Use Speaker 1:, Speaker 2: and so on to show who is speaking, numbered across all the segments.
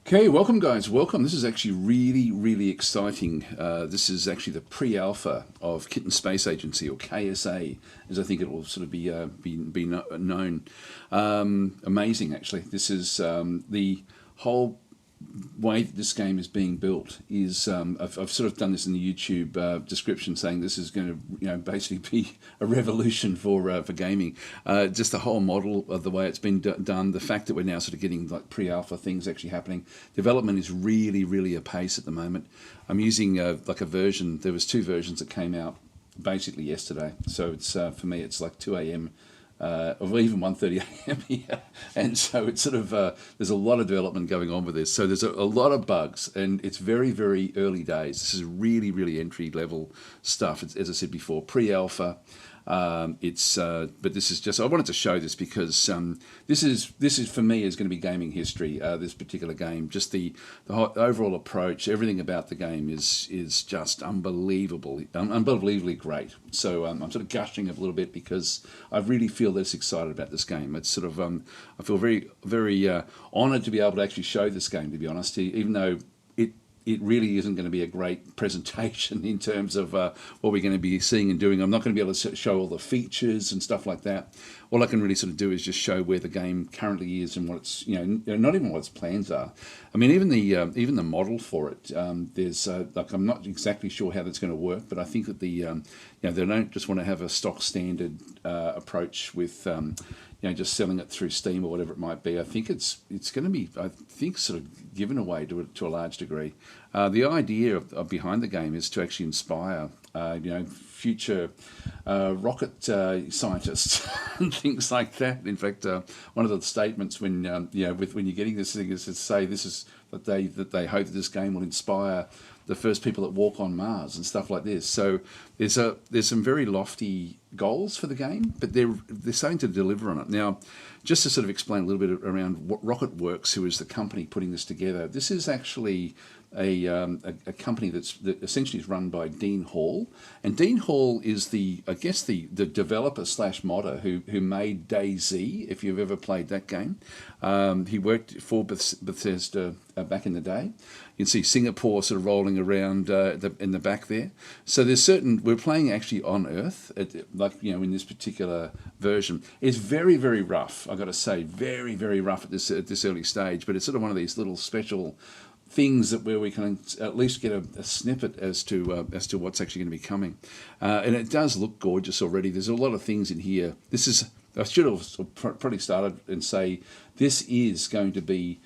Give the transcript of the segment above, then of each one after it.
Speaker 1: Okay, welcome guys, welcome. This is actually really exciting. This is actually the pre-alpha of Kitten Space Agency, or KSA, as I think it will sort of be known. Amazing, actually. This is the whole way that this game is being built is I've sort of done this in the YouTube description, saying this is going to basically be a revolution for gaming. Just the whole model of the way it's been done, the fact that we're now sort of getting like pre-alpha things actually happening. Development is really apace at the moment. I'm using like a version. There was two versions that came out basically yesterday, so it's for me it's like 2 a.m. Or even 1:30 a.m. here, and so it's sort of there's a lot of development going on with this. So there's a lot of bugs, and it's very early days. This is really entry level stuff. It's, as I said before, pre-alpha. But this is just, I wanted to show this because this is for me is going to be gaming history. This particular game, just the whole overall approach, everything about the game is just unbelievably great. So I'm sort of gushing a little bit because I really feel this excited about this game. It's sort of I feel very honoured to be able to actually show this game, to be honest, even though it really isn't going to be a great presentation in terms of what we're going to be seeing and doing. I'm not going to be able to show all the features and stuff like that. All I can really sort of do is just show where the game currently is and what its, not even what its plans are. I mean, even the model for it, there's like, I'm not exactly sure how that's going to work, but I think that they don't just want to have a stock standard approach with just selling it through Steam or whatever it might be. I think it's going to be, sort of given away to a large degree. The idea of behind the game is to actually inspire, future rocket scientists and things like that. In fact, one of the statements when when you're getting this thing is to say that they hope that this game will inspire the first people that walk on Mars and stuff like this. So there's some very lofty goals for the game, but they're starting to deliver on it. Now, just to sort of explain a little bit around what Rocketworks, who is the company putting this together, this is actually a company that essentially is run by Dean Hall, and Dean Hall is the developer / modder who made DayZ, if you've ever played that game. He worked for Bethesda back in the day. You can see Singapore sort of rolling around in the back there. So we're playing actually on Earth, in this particular version. It's very rough, I've got to say, very rough at this early stage, but it's sort of one of these little special things where we can at least get a snippet as to what's actually going to be coming, and it does look gorgeous already. There's a lot of things in here. I should have probably started and say this is going to be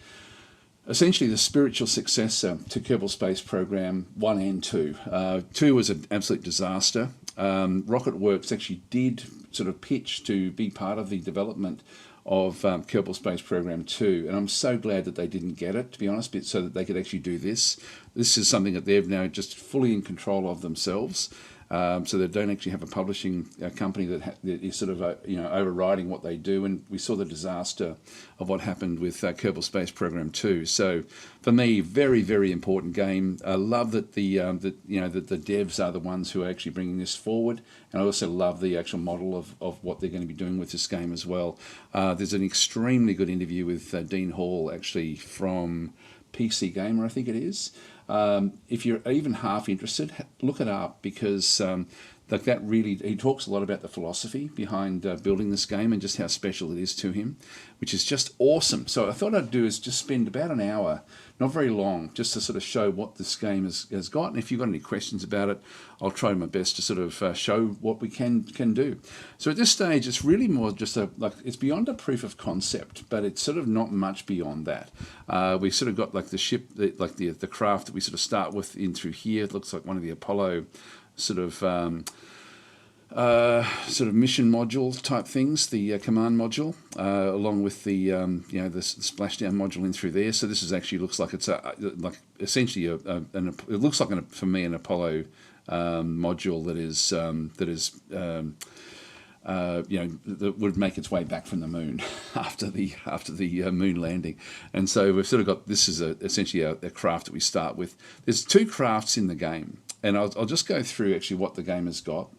Speaker 1: essentially the spiritual successor to Kerbal Space Program 1 and 2. 2 was an absolute disaster. Rocketworks actually did sort of pitch to be part of the development of Kerbal Space Program 2, and I'm so glad that they didn't get it, to be honest, so that they could actually do this. This is something that they've now just fully in control of themselves, so they don't actually have a publishing company that is sort of overriding what they do. And we saw the disaster of what happened with Kerbal Space Program 2. So for me, very important game. I love that the devs are the ones who are actually bringing this forward, and I also love the actual model of what they're going to be doing with this game as well. There's an extremely good interview with Dean Hall, actually, from PC Gamer, I think it is. If you're even half interested, look it up, because he talks a lot about the philosophy behind building this game and just how special it is to him, which is just awesome. So I thought I'd do is just spend about an hour, not very long, just to sort of show what this game has got. And if you've got any questions about it, I'll try my best to sort of show what we can do. So at this stage, it's really more just it's beyond a proof of concept, but it's sort of not much beyond that. We sort of got like the ship, the craft that we sort of start with in through here. It looks like one of the Apollo sort of mission module type things, the command module, along with the the splashdown module in through there. So this is actually looks like it's essentially it looks like for me an Apollo module that would make its way back from the moon after the moon landing. And so we've sort of got, this is essentially a craft that we start with. There's two crafts in the game. and I'll just go through actually what the game has got.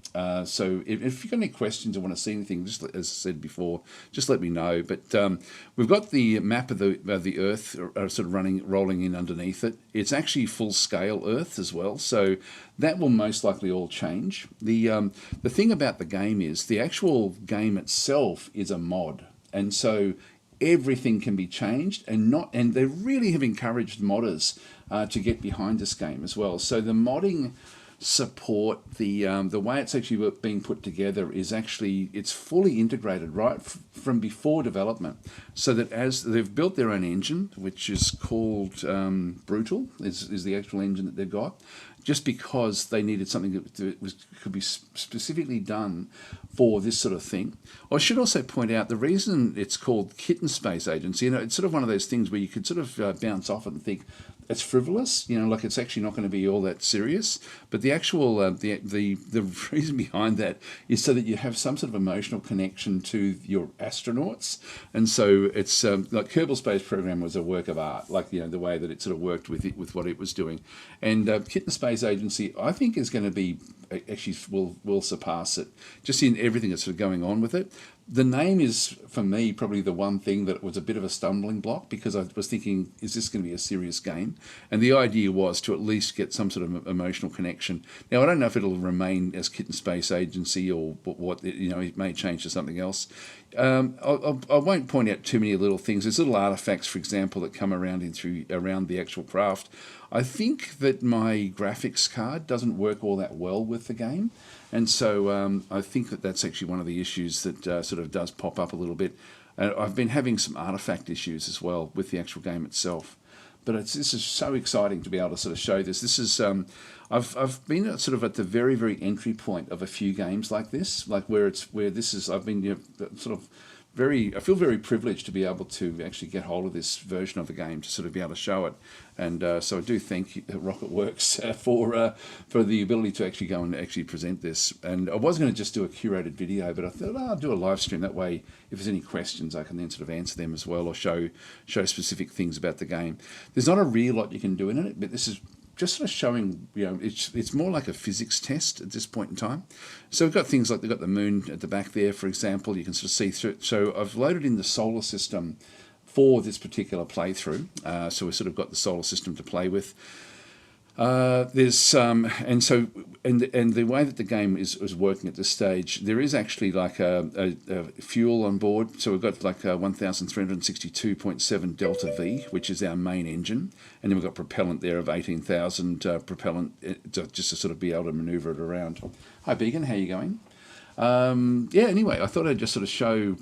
Speaker 1: So if you've got any questions or want to see anything, just as I said before, just let me know. But we've got the map of the Earth sort of rolling in underneath it. It's actually full scale Earth as well, so that will most likely all change. The thing about the game is the actual game itself is a mod, and so everything can be changed, and they really have encouraged modders to get behind this game as well. So the modding support, the way it's actually being put together is actually, it's fully integrated right from before development, so that as they've built their own engine, which is called Brutal, is the actual engine that they've got, just because they needed something that could be specifically done for this sort of thing. I should also point out the reason it's called Kitten Space Agency, it's sort of one of those things where you could sort of bounce off it and think it's frivolous, like it's actually not going to be all that serious. But the actual, the reason behind that is so that you have some sort of emotional connection to your astronauts. And so it's like Kerbal Space Program was a work of art, like, the way that it sort of worked with what it was doing. And Kitten Space Agency, I think, is going to be, actually will surpass it, just in everything that's sort of going on with it. The name is, for me, probably the one thing that was a bit of a stumbling block, because I was thinking, is this going to be a serious game? And the idea was to at least get some sort of emotional connection. Now, I don't know if it'll remain as Kitten Space Agency or what, it may change to something else. I won't point out too many little things. There's little artifacts, for example, that come around around the actual craft. I think that my graphics card doesn't work all that well with the game, and so I think that's actually one of the issues that sort of does pop up a little bit. I've been having some artifact issues as well with the actual game itself. But this is so exciting to be able to sort of show this. This is I've been sort of at the very, very entry point of a few games like this, like where this is. I've been sort of I feel very privileged to be able to actually get hold of this version of the game to sort of be able to show it. And so I do thank RocketWorks for the ability to actually go and actually present this. And I was going to just do a curated video, but I thought I'll do a live stream. That way, if there's any questions, I can then sort of answer them as well, or show specific things about the game. There's not a real lot you can do in it, but this is just sort of showing, it's more like a physics test at this point in time. So we've got things like, they've got the moon at the back there, for example. You can sort of see through it. So I've loaded in the solar system for this particular playthrough. So we've sort of got the solar system to play with. There's and the way that the game is working at this stage, there is actually like a fuel on board. So we've got like 1,362.7 delta V, which is our main engine, and then we've got propellant there of 18,000 propellant, just to sort of be able to maneuver it around. Hi Beacon, how you going? Anyway, I thought I'd just sort of show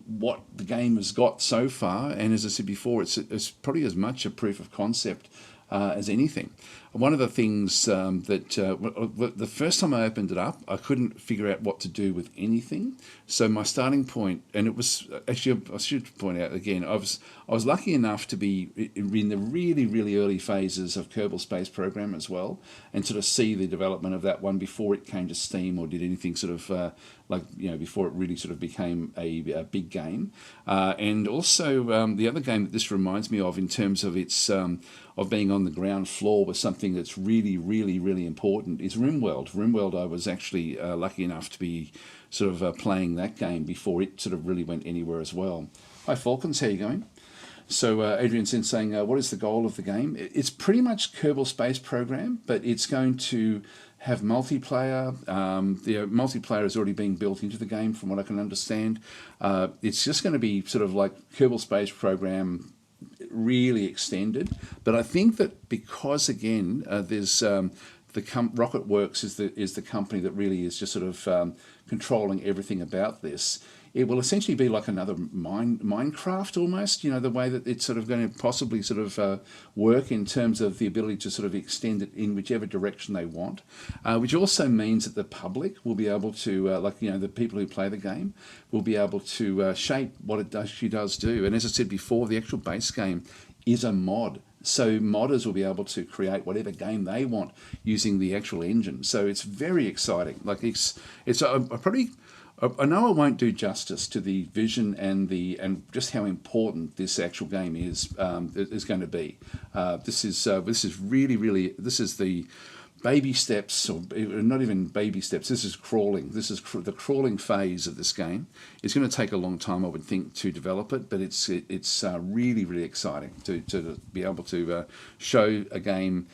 Speaker 1: what the game has got so far, and as I said before, it's probably as much a proof of concept as anything. One of the things the first time I opened it up, I couldn't figure out what to do with anything. So my starting point, and it was actually, I should point out again, I was lucky enough to be in the really, really early phases of Kerbal Space Program as well, and sort of see the development of that one before it came to Steam or did anything sort of before it really sort of became a big game. And also the other game that this reminds me of in terms of its of being on the ground floor with something that's really, really, really important is RimWorld. RimWorld, I was actually lucky enough to be sort of playing that game before it sort of really went anywhere as well. Hi Falcons, how you going? So Adrian's in saying, what is the goal of the game? It's pretty much Kerbal Space Program, but it's going to have multiplayer. The multiplayer is already being built into the game from what I can understand. It's just going to be sort of like Kerbal Space Program really extended. But I think that because, again, there's RocketWorks is the company that really is just sort of controlling everything about this. It will essentially be like another Minecraft almost, the way that it's sort of going to possibly sort of work in terms of the ability to sort of extend it in whichever direction they want, which also means that the public will be able to, the people who play the game will be able to shape what it actually does do. And as I said before, the actual base game is a mod. So modders will be able to create whatever game they want using the actual engine. So it's very exciting. Like I know I won't do justice to the vision and just how important this actual game is going to be. This is really, really, this is the baby steps, or not even baby steps. This is crawling. This is the crawling phase of this game. It's going to take a long time, I would think, to develop it, but it's really, really exciting to be able to show a game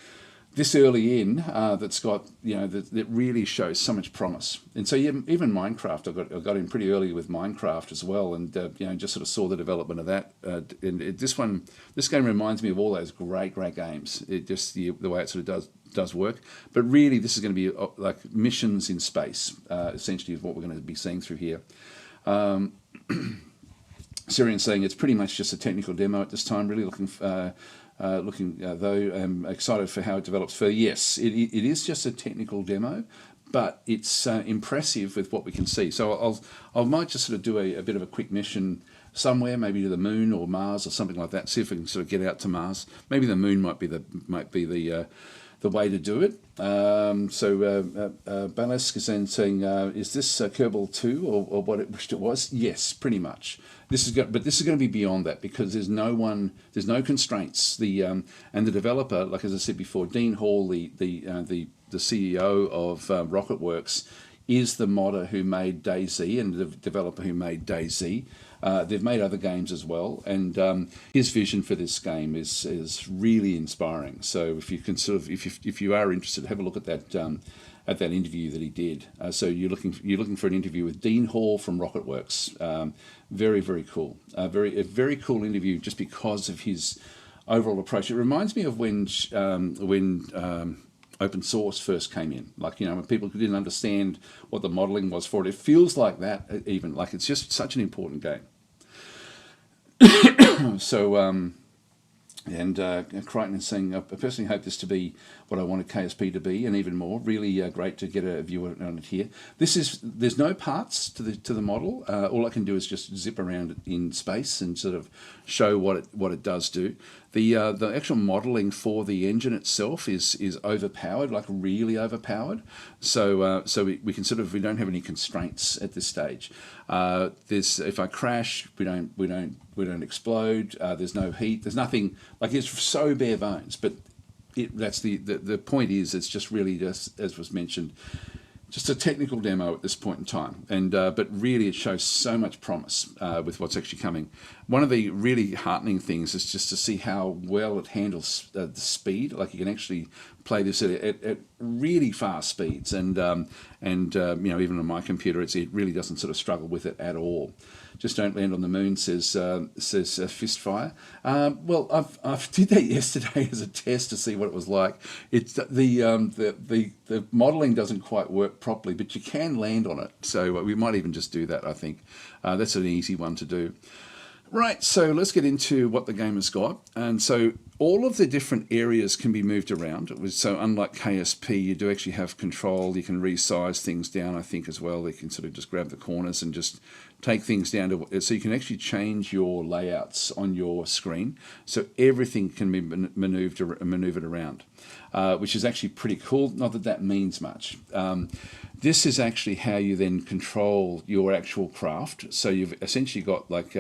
Speaker 1: this early in that's got, that really shows so much promise. And so even Minecraft, I got in pretty early with Minecraft as well, and just sort of saw the development of that. This game reminds me of all those great games. It just the way it sort of does work. But really, this is going to be like missions in space, essentially, is what we're going to be seeing through here. Syrian saying it's pretty much just a technical demo at this time. Really looking though I'm excited for how it develops further. Yes, it is just a technical demo, but it's impressive with what we can see. So I might just sort of do a bit of a quick mission somewhere, maybe to the moon or Mars or something like that. See if we can sort of get out to Mars. Maybe the moon might be the way to do it. Balask is then saying, is this Kerbal 2 or what it wished it was? Yes, pretty much. But this is going to be beyond that, because there's no constraints. And the developer, like as I said before, Dean Hall, the CEO of RocketWorks, is the modder who made DayZ and the developer who made DayZ. They've made other games as well, and his vision for this game is really inspiring. So if you can if you are interested, have a look at that interview that he did. So you're looking for an interview with Dean Hall from RocketWorks. Very, very cool. A very cool interview just because of his overall approach. It reminds me of when open source first came in. Like, when people didn't understand what the modeling was for it. It feels like that, even. Like, it's just such an important game. So, Crichton is saying, I personally hope this to be what I wanted KSP to be, and even more. Really great to get a view on it here. There's no parts to the model. All I can do is just zip around it in space and sort of show what it does do. The actual modelling for the engine itself is overpowered, like really overpowered. So we can we don't have any constraints at this stage. If I crash, we don't explode. There's no heat. There's nothing, like, it's so bare bones. But that's the point is, it's just really just, as was mentioned, just a technical demo at this point in time, and but really it shows so much promise with what's actually coming. One of the really heartening things is just to see how well it handles the speed. Like, you can actually play this at really fast speeds, and even on my computer, it really doesn't sort of struggle with it at all. Just don't land on the moon, says Fistfire. Well, I did that yesterday as a test to see what it was like. It's the modelling doesn't quite work properly, but you can land on it. So we might even just do that. I think that's an easy one to do. Right, so let's get into what the game has got. And so all of the different areas can be moved around. So unlike KSP, you do actually have control. You can resize things down, I think, as well. You can sort of just grab the corners and just take things down to, so you can actually change your layouts on your screen. So everything can be maneuvered around, which is actually pretty cool. Not that means much. This is actually how you then control your actual craft. So you've essentially got like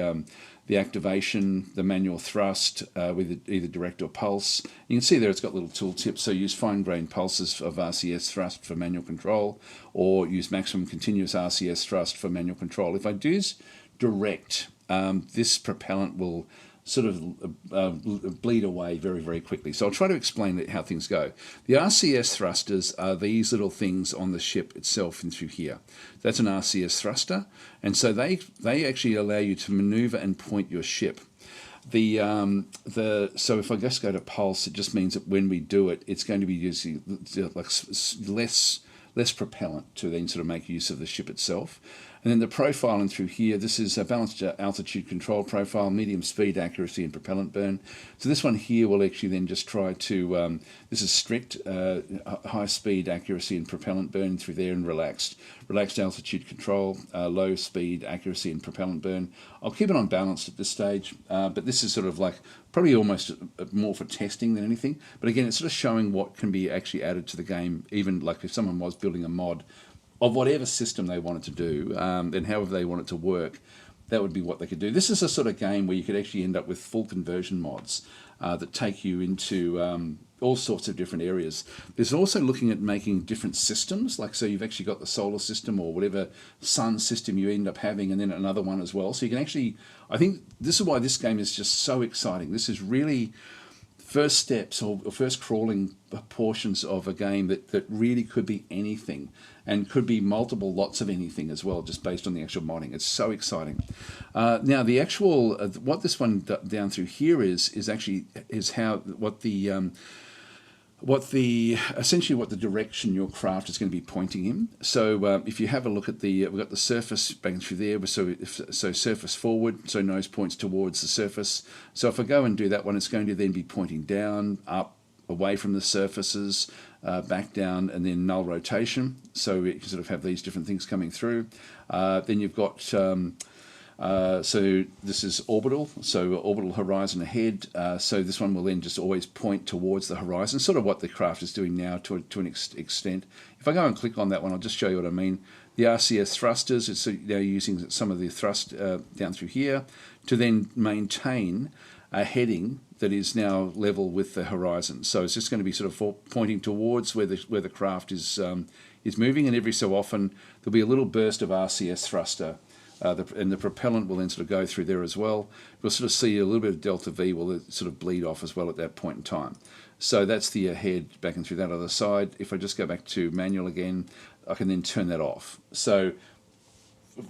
Speaker 1: the activation, the manual thrust with either direct or pulse. You can see there it's got little tooltips. So use fine-grained pulses of RCS thrust for manual control, or use maximum continuous RCS thrust for manual control. If I do direct, this propellant will sort of bleed away very, very quickly. So I'll try to explain how things go. The RCS thrusters are these little things on the ship itself and through here. That's an RCS thruster, and so they actually allow you to maneuver and point your ship. So if I just go to pulse, it just means that when we do it, it's going to be using like less propellant to then sort of make use of the ship itself. And then the profiling through here, this is a balanced altitude control profile, medium speed, accuracy, and propellant burn. So this one here will actually then just try to, this is strict, high speed, accuracy, and propellant burn through there, and relaxed altitude control, low speed, accuracy, and propellant burn. I'll keep it on balanced at this stage, but this is sort of like probably almost more for testing than anything. But again, it's sort of showing what can be actually added to the game, even like if someone was building a mod of whatever system they wanted to do, and however they want it to work, that would be what they could do. This is a sort of game where you could actually end up with full conversion mods that take you into all sorts of different areas. There's also looking at making different systems, like so you've actually got the solar system or whatever sun system you end up having, and then another one as well. So you can actually, I think this is why this game is just so exciting. This is really first steps or first crawling portions of a game that really could be anything, and could be multiple lots of anything as well, just based on the actual modding. It's so exciting. Now the actual what this one down through here is actually how essentially what the direction your craft is going to be pointing in. So if you have a look at we've got the surface back through there, so surface forward, so nose points towards the surface. So if I go and do that one, it's going to then be pointing down, up, away from the surfaces, back down, and then null rotation. So you can sort of have these different things coming through. Then you've got so this is orbital, so orbital horizon ahead. So this one will then just always point towards the horizon, sort of what the craft is doing now to an extent. If I go and click on that one, I'll just show you what I mean. The RCS thrusters, it's they're using some of the thrust down through here to then maintain a heading that is now level with the horizon. So it's just going to be sort of pointing towards where the craft is moving, and every so often there'll be a little burst of RCS thruster. And the propellant will then sort of go through there as well. We'll sort of see a little bit of delta V will sort of bleed off as well at that point in time. So that's the head back and through that other side. If I just go back to manual again, I can then turn that off. So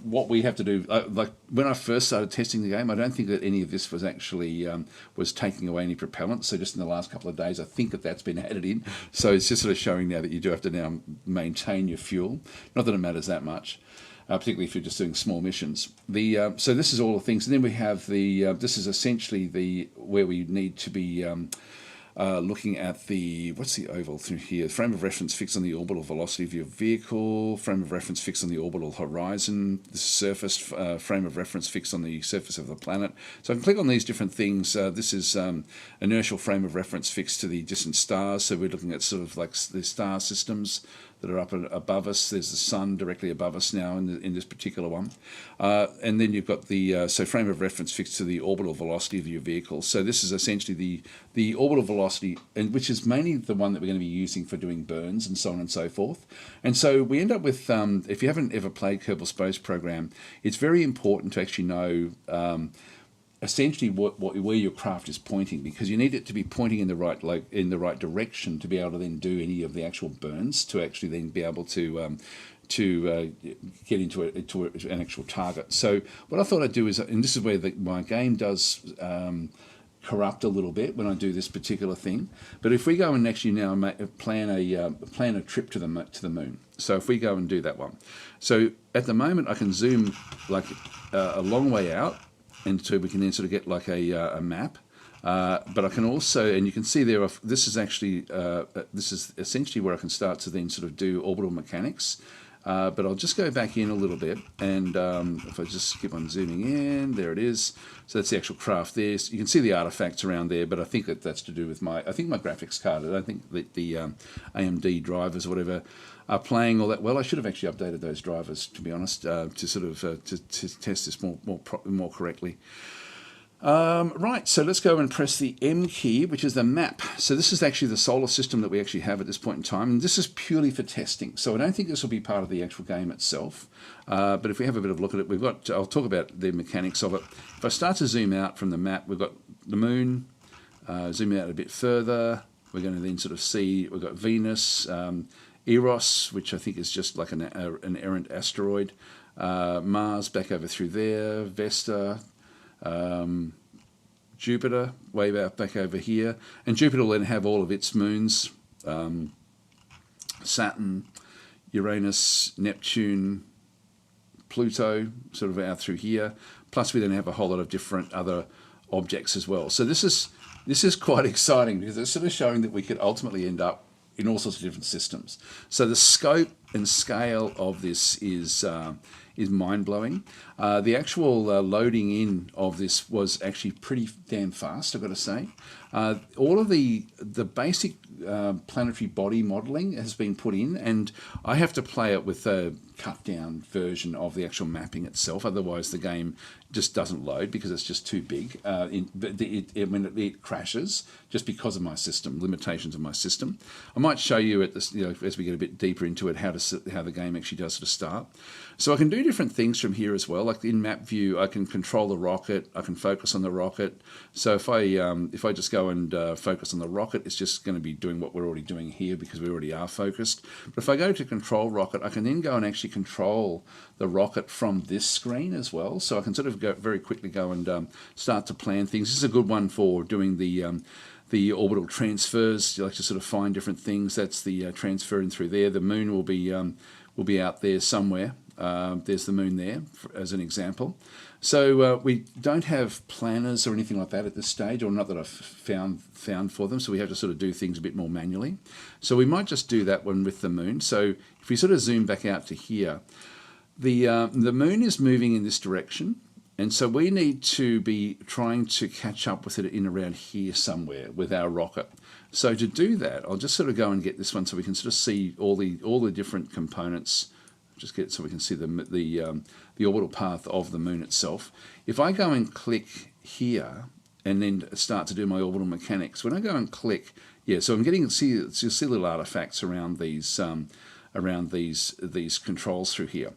Speaker 1: what we have to do, like when I first started testing the game, I don't think that any of this was actually was taking away any propellant. So just in the last couple of days, I think that's been added in. So it's just sort of showing now that you do have to now maintain your fuel. Not that it matters that much. Particularly if you're just doing small missions. So this is all the things, and then we have this is essentially where we need to be looking at what's the oval through here? Frame of reference fixed on the orbital velocity of your vehicle. Frame of reference fixed on the orbital horizon. The surface frame of reference fixed on the surface of the planet. So I can click on these different things. This is inertial frame of reference fixed to the distant stars. So we're looking at sort of like the star systems that are up above us. There's the sun directly above us now in this particular one. And then you've got the frame of reference fixed to the orbital velocity of your vehicle. So this is essentially the orbital velocity, and which is mainly the one that we're going to be using for doing burns and so on and so forth. And so we end up with, if you haven't ever played Kerbal Space Program, it's very important to actually know essentially where your craft is pointing, because you need it to be pointing in the right direction to be able to then do any of the actual burns, to actually then be able to get into an actual target. So what I thought I'd do is, and this is where my game does corrupt a little bit when I do this particular thing. But if we go and actually now plan a trip to the moon. So if we go and do that one, so at the moment I can zoom like a long way out. And so we can then sort of get like a map. But I can also, and you can see there, this is essentially where I can start to then sort of do orbital mechanics. But I'll just go back in a little bit, and if I just keep on zooming in, there it is. So that's the actual craft there. So you can see the artifacts around there, but I think that's to do with my graphics card. I don't think that the AMD drivers or whatever are playing all that well. I should have actually updated those drivers, to be honest, to sort of to test this more correctly. Right, so let's go and press the M key, which is the map. So this is actually the solar system that we actually have at this point in time, and this is purely for testing. So I don't think this will be part of the actual game itself. But if we have a bit of a look at it, I'll talk about the mechanics of it. If I start to zoom out from the map, we've got the moon. Zoom out a bit further, we're going to then sort of see, we've got Venus, Eros, which I think is just like an errant asteroid. Mars back over through there, Vesta, Jupiter way back over here, and Jupiter will then have all of its moons, Saturn, Uranus, Neptune, Pluto, sort of out through here. Plus we then have a whole lot of different other objects as well. So this is quite exciting, because it's sort of showing that we could ultimately end up in all sorts of different systems. So the scope and scale of this is mind-blowing. The actual loading in of this was actually pretty damn fast, I've got to say. All of the basic planetary body modelling has been put in, and I have to play it with a cut-down version of the actual mapping itself. Otherwise, the game just doesn't load because it's just too big. It crashes just because of my system, limitations of my system. I might show you at this, as we get a bit deeper into it, how the game actually does sort of start. So I can do different things from here as well. Like in map view, I can control the rocket. I can focus on the rocket. So if I just go and focus on the rocket, it's just going to be doing what we're already doing here because we already are focused. But if I go to control rocket, I can then go and actually control the rocket from this screen as well. So I can sort of very quickly go and start to plan things. This is a good one for doing the orbital transfers. You like to sort of find different things. That's the transferring through there. The moon will be out there somewhere. There's the moon there as an example. So we don't have planners or anything like that at this stage, or not that I've found for them, so we have to sort of do things a bit more manually. So we might just do that one with the moon. So if we sort of zoom back out to here, the moon is moving in this direction, and so we need to be trying to catch up with it in around here somewhere with our rocket. So to do that, I'll just sort of go and get this one so we can sort of see all the different components. Just get it so we can see the orbital path of the moon itself. If I go and click here and then start to do my orbital mechanics, when I go and click, so I'm getting you'll see little artifacts around these controls through here.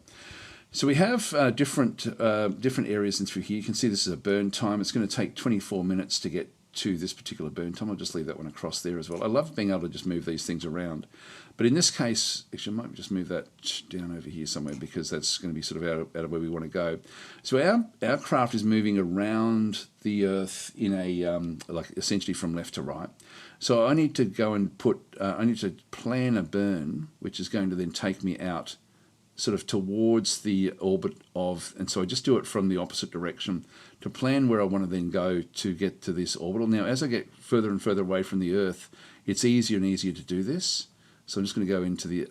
Speaker 1: So we have different areas in through here. You can see this is a burn time. It's going to take 24 minutes to get to this particular burn time. I'll just leave that one across there as well. I love being able to just move these things around. But in this case, actually I might just move that down over here somewhere because that's going to be sort of out of where we want to go. So our craft is moving around the Earth in a like essentially from left to right. So I need to go and I need to plan a burn, which is going to then take me out sort of towards the orbit of, and so I just do it from the opposite direction to plan where I want to then go to get to this orbital. Now, as I get further and further away from the Earth, it's easier and easier to do this. So I'm just going to go into the,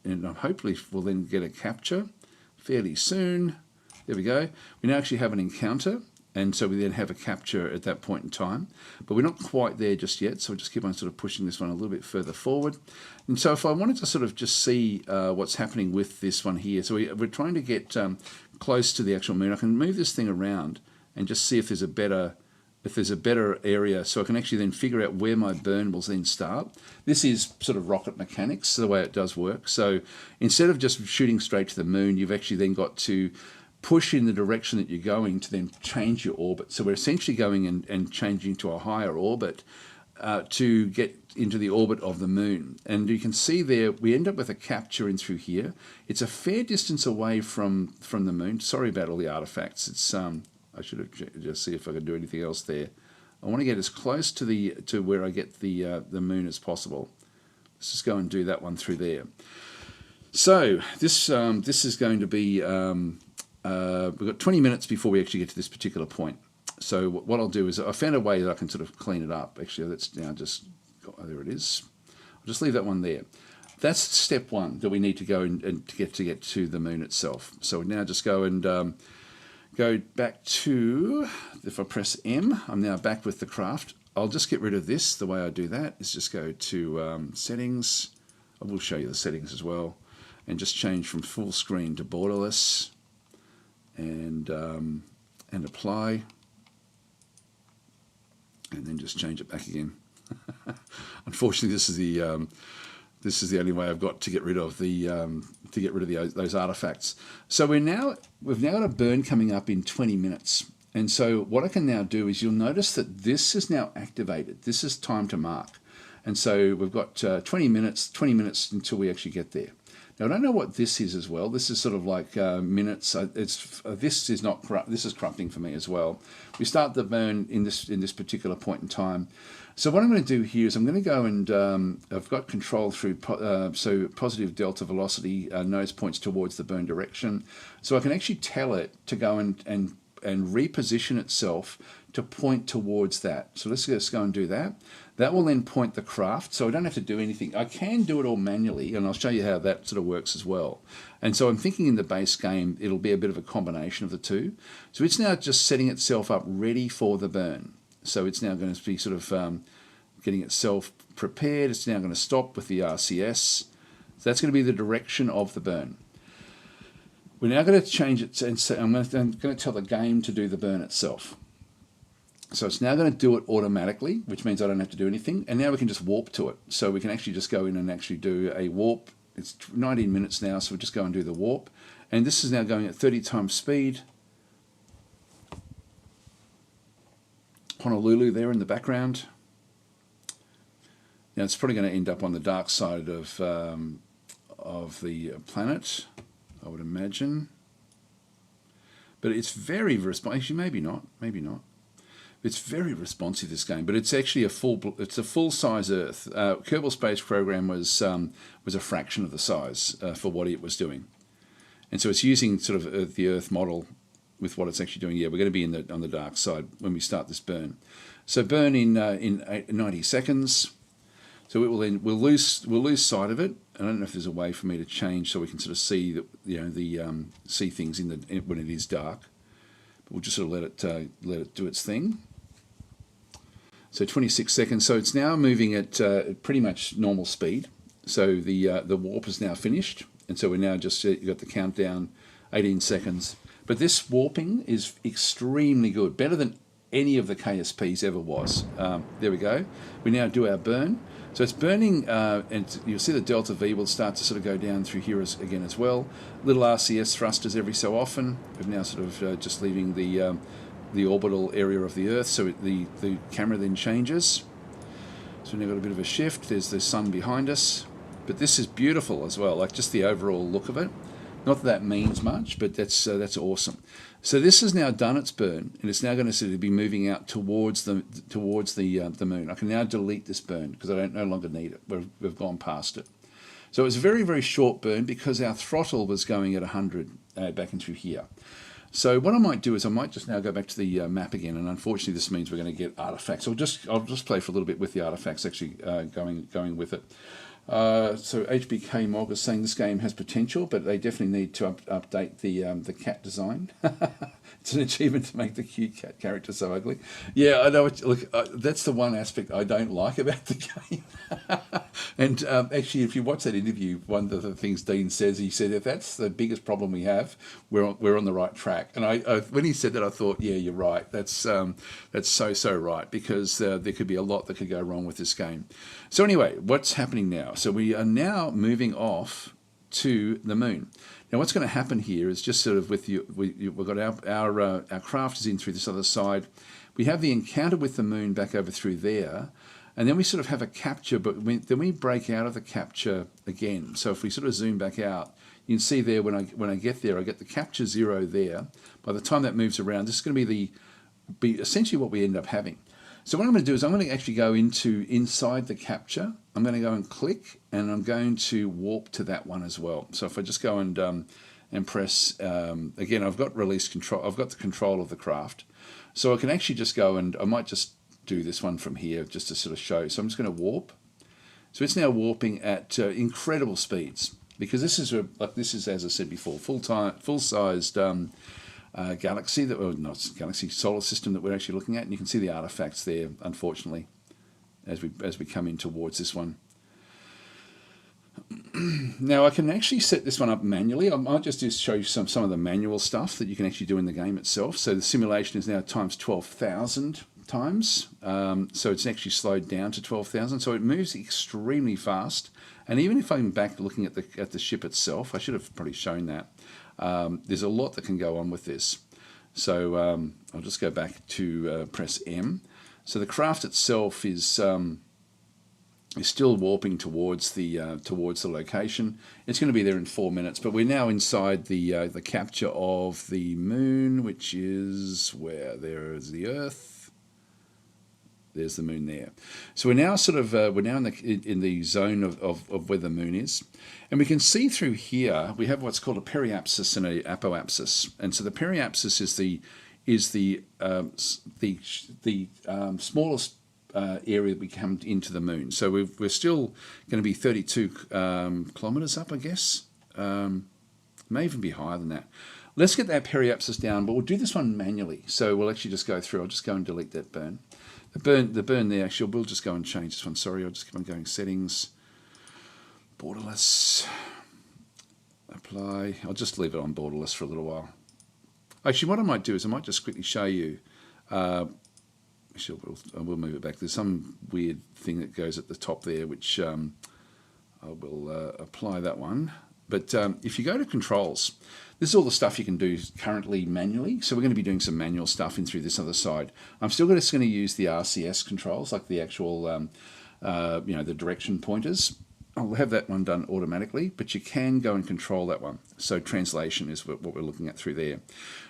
Speaker 1: and hopefully we'll then get a capture fairly soon. There we go. We now actually have an encounter, and so we then have a capture at that point in time. But we're not quite there just yet, so we'll just keep on sort of pushing this one a little bit further forward. And so if I wanted to sort of just see what's happening with this one here, so we're trying to get close to the actual moon. I can move this thing around and just see if there's a better area, so I can actually then figure out where my burn will then start. This is sort of rocket mechanics, the way it does work. So instead of just shooting straight to the moon, you've actually then got to push in the direction that you're going to then change your orbit. So we're essentially going and changing to a higher orbit to get into the orbit of the moon. And you can see there, we end up with a capture in through here. It's a fair distance away from the moon. Sorry about all the artifacts. It's I should have just see if I can do anything else there. I want to get as close to where I get the moon as possible. Let's just go and do that one through there. So this is going to be we've got 20 minutes before we actually get to this particular point. So what I'll do is I found a way that I can sort of clean it up. Actually, that's now just there it is. I'll just leave that one there. That's step one that we need to go and to get to the moon itself. So we now just go and go back to, if I press M, I'm now back with the craft. I'll just get rid of this. The way I do that is just go to settings. I will show you the settings as well, and just change from full screen to borderless, and apply, and then just change it back again. Unfortunately, this is the only way I've got to get rid of those artifacts. So we've now got a burn coming up in 20 minutes. And so what I can now do is you'll notice that this is now activated. This is time to mark. And so we've got 20 minutes until we actually get there. Now I don't know what this is as well. This is sort of like minutes. This is corrupting for me as well. We start the burn in this particular point in time. So what I'm going to do here is I'm going to go and I've got control through so positive delta velocity nose points towards the burn direction. So I can actually tell it to go and and reposition itself to point towards that. So let's just go and do that. That will then point the craft, so I don't have to do anything. I can do it all manually, and I'll show you how that sort of works as well. And so I'm thinking in the base game, it'll be a bit of a combination of the two. So it's now just setting itself up ready for the burn. So it's now going to be sort of getting itself prepared. It's now going to stop with the RCS. So that's going to be the direction of the burn. We're now going to change it, and so I'm going to tell the game to do the burn itself. So it's now going to do it automatically, which means I don't have to do anything. And now we can just warp to it. So we can actually just go in and actually do a warp. It's 19 minutes now, so we'll just go and do the warp. And this is now going at 30 times speed. Honolulu there in the background. Now it's probably going to end up on the dark side of the planet, I would imagine. But it's very responsive. Actually, maybe not. It's very responsive, this game, but it's actually a full-size Earth. Kerbal Space Program was a fraction of the size for what it was doing, and so it's using sort of the Earth model with what it's actually doing. Yeah, we're going to be on the dark side when we start this burn. So burn in 90 seconds. So we'll lose sight of it. I don't know if there's a way for me to change so we can sort of see that see things when it is dark. But we'll just sort of let it do its thing. So 26 seconds. So it's now moving at pretty much normal speed. So the warp is now finished, and so we're now just you've got the countdown, 18 seconds. But this warping is extremely good, better than any of the KSPs ever was. There we go. We now do our burn. So it's burning, and you'll see the delta V will start to sort of go down through here again as well. Little RCS thrusters every so often. We're now sort of just leaving the orbital area of the Earth, so the camera then changes. So we've now got a bit of a shift. There's the sun behind us, but this is beautiful as well. Like just the overall look of it. Not that means much, but that's awesome. So this has now done its burn, and it's now going to sort of be moving out towards the moon. I can now delete this burn because I no longer need it. We've gone past it. So it was a very, very short burn because our throttle was going at 100 back into here. So what I might do is I might just now go back to the map again, and unfortunately this means we're going to get artifacts. I'll just play for a little bit with the artifacts actually going with it. So HBK Mog is saying this game has potential, but they definitely need to update the cat design. It's an achievement to make the cute cat character so ugly. Yeah, I know. Look, that's the one aspect I don't like about the game. And actually, if you watch that interview, one of the things Dean says, he said, if that's the biggest problem we have, we're on the right track. And I when he said that, I thought, yeah, you're right. That's so right, because there could be a lot that could go wrong with this game. So anyway, what's happening now? So we are now moving off to the moon. Now, what's going to happen here is just sort of we've got our craft is in through this other side. We have the encounter with the moon back over through there, and then we sort of have a capture, but then we break out of the capture again. So if we sort of zoom back out, you can see there when I get there, I get the capture 0 there. By the time that moves around, this is going to be essentially what we end up having. So what I'm going to do is I'm going to actually go inside the capture. I'm going to go and click, and I'm going to warp to that one as well. So if I just go and press, again, I've got release control. I've got the control of the craft. So I can actually just go, and I might just do this one from here just to sort of show. So I'm just going to warp. So it's now warping at incredible speeds, because this is, as I said before, full-sized galaxy, solar system that we're actually looking at, and you can see the artifacts there, unfortunately, as we come in towards this one. Now I can actually set this one up manually. I might just show you some of the manual stuff that you can actually do in the game itself. So the simulation is now times 12,000 times, so it's actually slowed down to 12,000. So it moves extremely fast. And even if I'm back looking at the ship itself, I should have probably shown that. There's a lot that can go on with this. So I'll just go back to press M. So the craft itself is still warping towards the location. It's going to be there in 4 minutes, but we're now inside the capture of the moon, which is where there is the Earth. There's the moon there. So we're now in the zone of where the moon is, and we can see through here we have what's called a periapsis and a apoapsis. And so the periapsis is is the smallest area that we come into the moon. So we're still going to be 32 kilometres up, I guess. May even be higher than that. Let's get that periapsis down, but we'll do this one manually. So we'll actually just go through. I'll just go and delete that burn. The burn there, actually, we'll just go and change this one. Sorry, I'll just keep on going. Settings, borderless, apply. I'll just leave it on borderless for a little while. Actually, what I might do is I might just quickly show you. Actually, we'll move it back. There's some weird thing that goes at the top there, which I will apply that one. But if you go to controls, this is all the stuff you can do currently manually. So we're going to be doing some manual stuff in through this other side. I'm still just going to use the RCS controls, like the actual, the direction pointers. I'll have that one done automatically, but you can go and control that one. So translation is what we're looking at through there.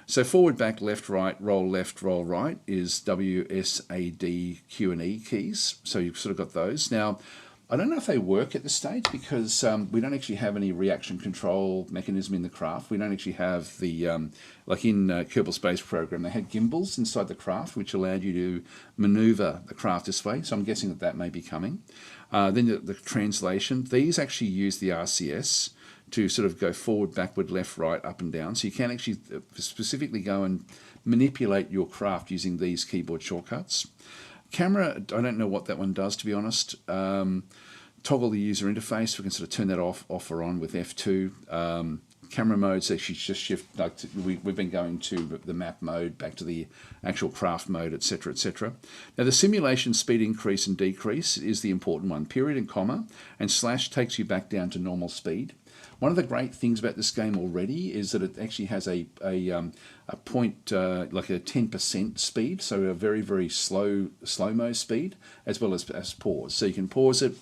Speaker 1: So forward, back, left, right, roll right is W, S, A, D, Q, and E keys. So you've sort of got those. Now, I don't know if they work at this stage because we don't actually have any reaction control mechanism in the craft. We don't actually have the, like in Kerbal Space Program, they had gimbals inside the craft which allowed you to maneuver the craft this way. So I'm guessing that that may be coming. Then the translation, these actually use the RCS to sort of go forward, backward, left, right, up and down. So you can actually specifically go and manipulate your craft using these keyboard shortcuts. Camera, I don't know what that one does, to be honest. Toggle the user interface. We can sort of turn that off or on with F2. Camera modes actually just shift. Like we've been going to the map mode, back to the actual craft mode, etc., etc. Now the simulation speed increase and decrease is the important one. Period and comma and slash takes you back down to normal speed. One of the great things about this game already is that it actually has a point, like a 10% speed, so a very, very slow-mo speed, as well as pause. So you can pause it,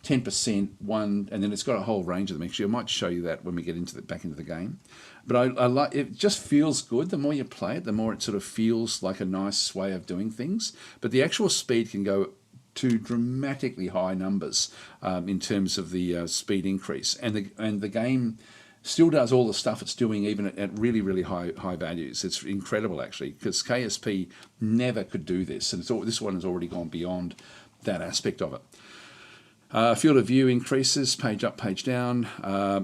Speaker 1: 10%, 1, and then it's got a whole range of them. Actually, I might show you that when we get into back into the game. But I like it. Just feels good. The more you play it, the more it sort of feels like a nice way of doing things. But the actual speed can go to dramatically high numbers in terms of the speed increase, and the game still does all the stuff it's doing even at really, really high values. It's incredible actually, because KSP never could do this, and this one has already gone beyond that aspect of it. Field of view increases, page up, page down,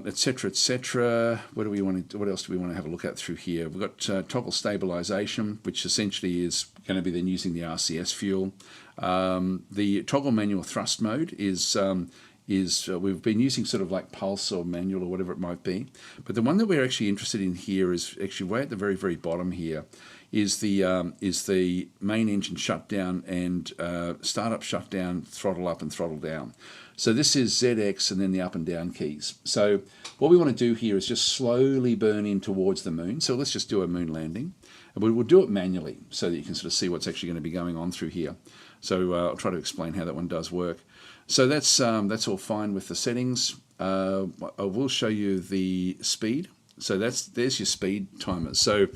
Speaker 1: etc., etc. What else do we want to have a look at through here? We've got toggle stabilization, which essentially is going to be then using the RCS fuel. The toggle manual thrust mode is we've been using sort of like pulse or manual or whatever it might be, but the one that we're actually interested in here is actually way at the very, very bottom here. Is the main engine shutdown and startup shutdown, throttle up and throttle down. So this is ZX and then the up and down keys. So what we want to do here is just slowly burn in towards the moon. So let's just do a moon landing. And we'll do it manually so that you can sort of see what's actually going to be going on through here. So I'll try to explain how that one does work. So that's all fine with the settings. I will show you the speed. So there's your speed timer. So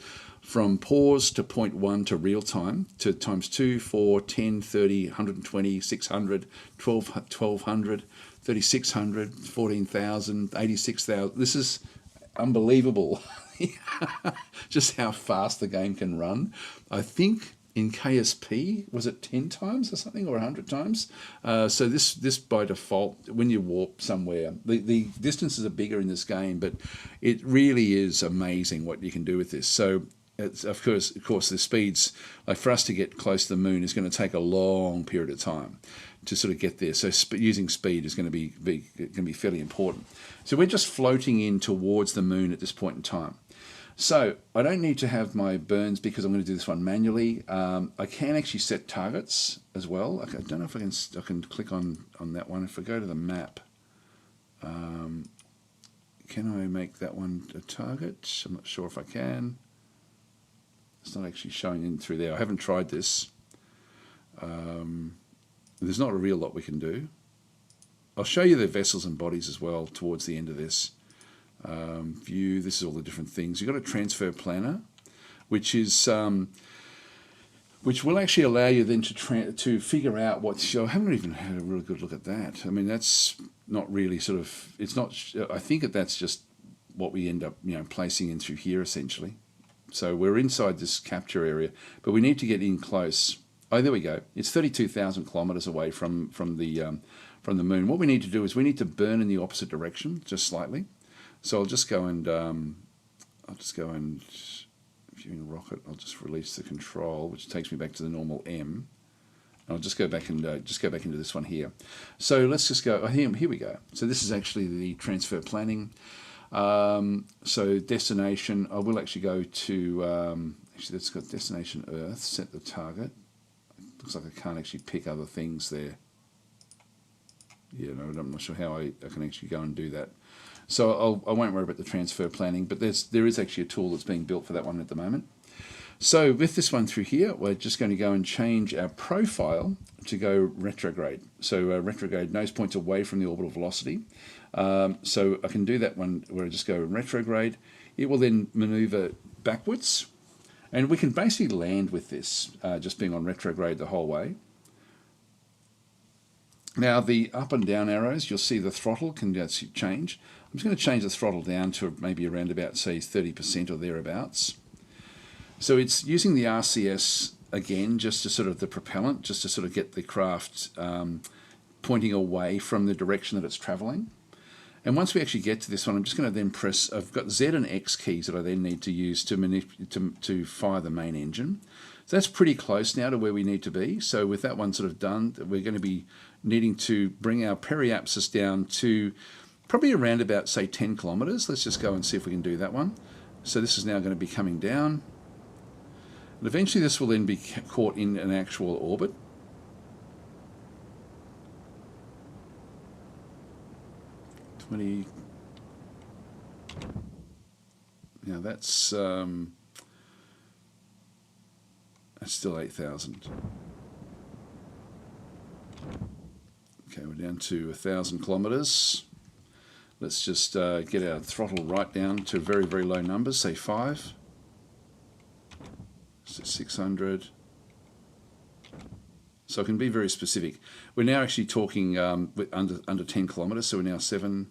Speaker 1: from pause to 0.1 to real time to times 2, 4, 10, 30, 120, 600, 1200, 3600, 14,000, 86,000. This is unbelievable. Just how fast the game can run. I think in KSP, was it 10 times or something, or 100 times? So this by default, when you warp somewhere, the distances are bigger in this game, but it really is amazing what you can do with this. So it's, of course, the speeds, like for us to get close to the moon is going to take a long period of time to sort of get there. So using speed is going to be fairly important. So we're just floating in towards the moon at this point in time. So I don't need to have my burns because I'm going to do this one manually. I can actually set targets as well. I don't know if I can click on that one. If I go to the map, can I make that one a target? I'm not sure if I can. It's not actually showing in through there. I haven't tried this. There's not a real lot we can do. I'll show you the vessels and bodies as well towards the end of this. View, this is all the different things. You've got a transfer planner, which is which will actually allow you then to figure out what. I haven't even had a really good look at that. I mean, that's not really sort of. It's not. I think that's just what we end up placing in through here essentially. So we're inside this capture area, but we need to get in close. Oh, there we go. It's 32,000 kilometers away from the moon. What we need to do is we need to burn in the opposite direction, just slightly. So I'll just go and if you're in a rocket, I'll just release the control, which takes me back to the normal M. I'll just go back and go back into this one here. So let's just go. Oh, here we go. So this is actually the transfer planning. So destination. I will actually go to. Actually, that's got destination Earth. Set the target. Looks like I can't actually pick other things there. Yeah, no, I'm not sure how I can actually go and do that. So I won't worry about the transfer planning, but there is actually a tool that's being built for that one at the moment. So with this one through here, we're just going to go and change our profile to go retrograde. So retrograde nose points away from the orbital velocity. So I can do that one where I just go retrograde. It will then maneuver backwards. And we can basically land with this, just being on retrograde the whole way. Now the up and down arrows, you'll see the throttle can change. I'm just going to change the throttle down to maybe around about, say, 30% or thereabouts. So it's using the RCS again, just to sort of the propellant, just to sort of get the craft pointing away from the direction that it's traveling. And once we actually get to this one, I'm just going to then press, I've got Z and X keys that I then need to use to fire the main engine. So that's pretty close now to where we need to be. So with that one sort of done, we're going to be needing to bring our periapsis down to probably around about, say, 10 kilometers. Let's just go and see if we can do that one. So this is now going to be coming down. And eventually this will then be caught in an actual orbit. Now that's still 8,000. Okay, we're down to 1,000 kilometers. Let's just get our throttle right down to very, very low numbers, say 5. So 600. So I can be very specific. We're now actually talking under 10 kilometers, so we're now 7.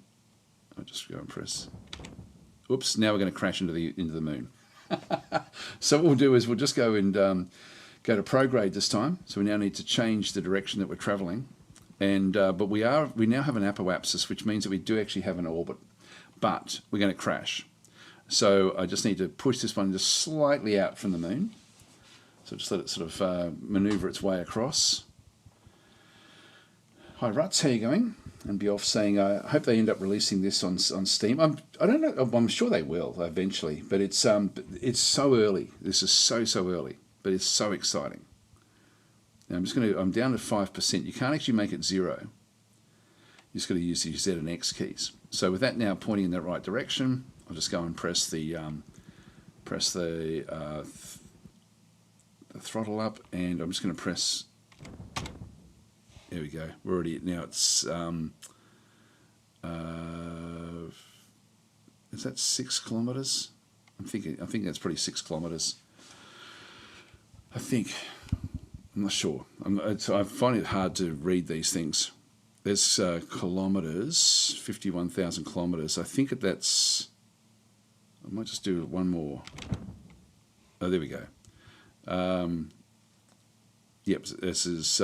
Speaker 1: I'll just go and press. Oops! Now we're going to crash into the moon. So what we'll do is we'll just go and go to prograde this time. So we now need to change the direction that we're traveling, and but we now have an apoapsis, which means that we do actually have an orbit, but we're going to crash. So I just need to push this one just slightly out from the moon. So just let it sort of maneuver its way across. Hi Ruts, how are you going? And be off saying, I hope they end up releasing this on Steam. I don't know. I'm sure they will eventually, but it's so early. This is so early, but it's so exciting. Now I'm down to 5%. You can't actually make it 0. You just got to use the Z and X keys. So with that now pointing in that right direction, I'll just go and press the throttle up, and I'm just going to press. There we go. We're already now. It's is that 6 kilometers? I think that's probably 6 kilometers. I think. I'm not sure. I find it hard to read these things. There's kilometers, 51,000 kilometers. I think that's. I might just do one more. Oh, there we go. Yep. This is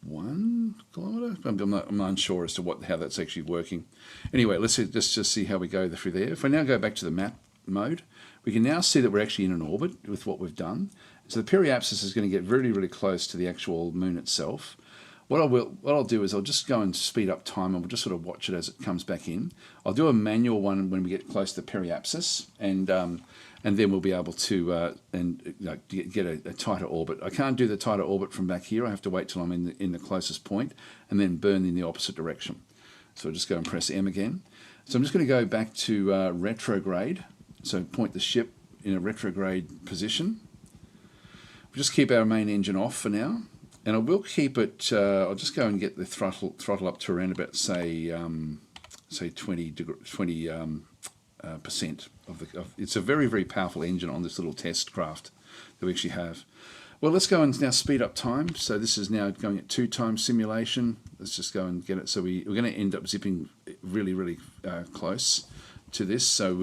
Speaker 1: 1 kilometer. I'm unsure as to how that's actually working. Anyway, let's just see how we go through there. If I now go back to the map mode, we can now see that we're actually in an orbit with what we've done. So the periapsis is going to get really, really close to the actual moon itself. What I'll do is I'll just go and speed up time, and we'll just sort of watch it as it comes back in. I'll do a manual one when we get close to the periapsis, and then we'll be able to get a tighter orbit. I can't do the tighter orbit from back here. I have to wait till I'm in the closest point, and then burn in the opposite direction. So I'll just go and press M again. So I'm just going to go back to retrograde. So point the ship in a retrograde position. We'll just keep our main engine off for now. And I will keep it. I'll just go and get the throttle up to around about say 20% of it's a very, very powerful engine on this little test craft that we actually have. Well, let's go and now speed up time. So this is now going at 2x simulation. Let's just go and get it. So we're going to end up zipping really, really close to this. So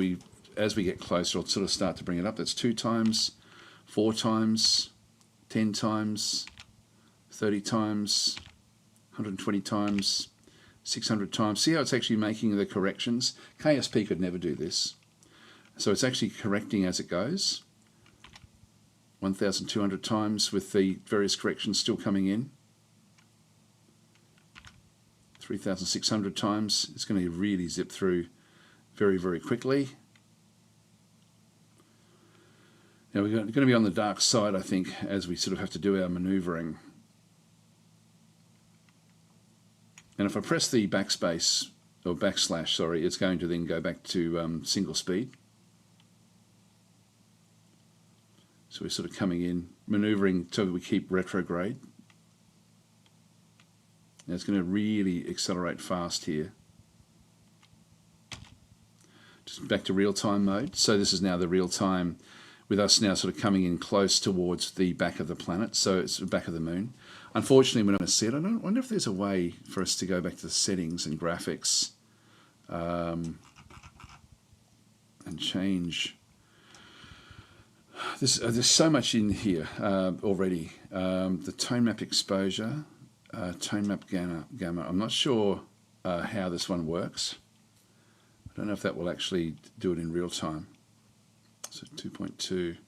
Speaker 1: as we get closer, I'll sort of start to bring it up. That's 2 times, 4 times, 10 times, 30 times, 120 times, 600 times. See how it's actually making the corrections? KSP could never do this. So it's actually correcting as it goes. 1,200 times with the various corrections still coming in. 3,600 times. It's going to really zip through very, very quickly. Now we're going to be on the dark side, I think, as we sort of have to do our maneuvering. And if I press the backspace, or backslash, sorry, it's going to then go back to single speed. So we're sort of coming in, maneuvering so that we keep retrograde. Now it's going to really accelerate fast here. Just back to real-time mode. So this is now the real-time, with us now sort of coming in close towards the back of the planet. So it's the back of the moon. Unfortunately, we're not going to see it. I wonder if there's a way for us to go back to the settings and graphics and change. There's so much in here already. The tone map exposure, tone map gamma. I'm not sure how this one works. I don't know if that will actually do it in real time. So 2.2.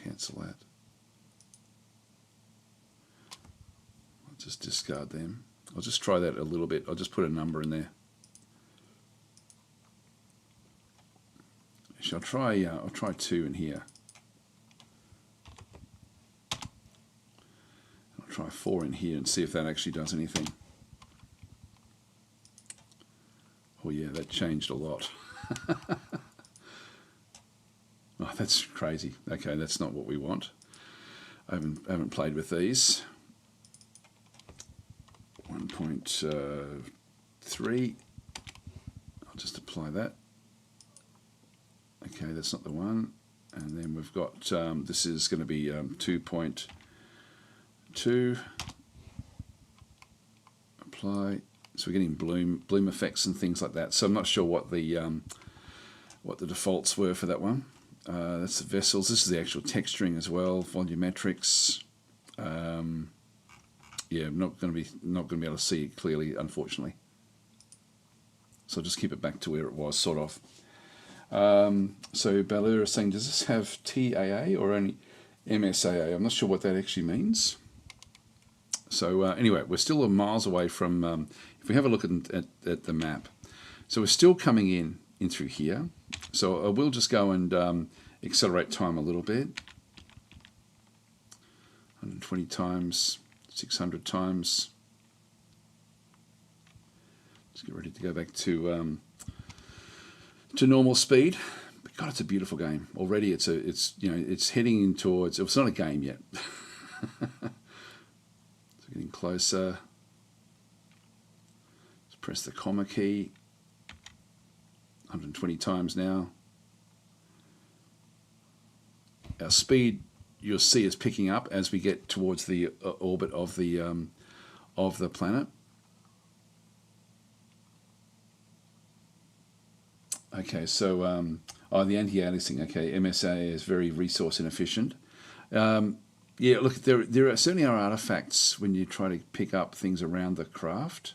Speaker 1: Cancel that. I'll just discard them. I'll just try that a little bit. I'll just put a number in there. Actually, I'll try 2 in here. I'll try 4 in here and see if that actually does anything. Oh yeah, that changed a lot. Oh, that's crazy. Okay, that's not what we want. I haven't played with these. 1.3. I'll just apply that. Okay, that's not the one. And then we've got, this is going to be 2.2. Apply. So we're getting bloom effects and things like that. So I'm not sure what the defaults were for that one. That's the vessels. This is the actual texturing as well. Volumetrics. Yeah, not going to be able to see it clearly, unfortunately. So I'll just keep it back to where it was, sort of. So Balura is saying, does this have TAA or only MSAA? I'm not sure what that actually means. So anyway, we're still miles away from. If we have a look at the map, so we're still coming in through here. So I will just go and accelerate time a little bit. 120 times, 600 times. Let's get ready to go back to normal speed. But God, it's a beautiful game. Already it's heading in towards. It's not a game yet. So getting closer. Let's press the comma key. 120 times now. Our speed, you'll see, is picking up as we get towards the orbit of the planet. Okay, so the anti-aliasing. Okay, MSA is very resource inefficient. Yeah, look, there certainly are artifacts when you try to pick up things around the craft.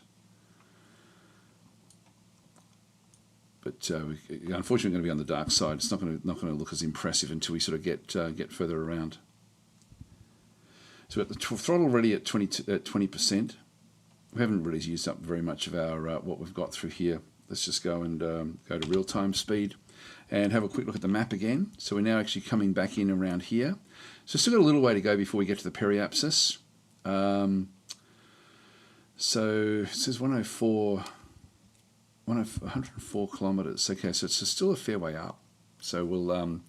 Speaker 1: But unfortunately, we're going to be on the dark side. It's not going to look as impressive until we sort of get further around. So we've got the throttle already at 20%. We haven't really used up very much of our what we've got through here. Let's just go and go to real-time speed and have a quick look at the map again. So we're now actually coming back in around here. So still got a little way to go before we get to the periapsis. So it says 104 kilometers. Okay, so it's still a fair way up. So we'll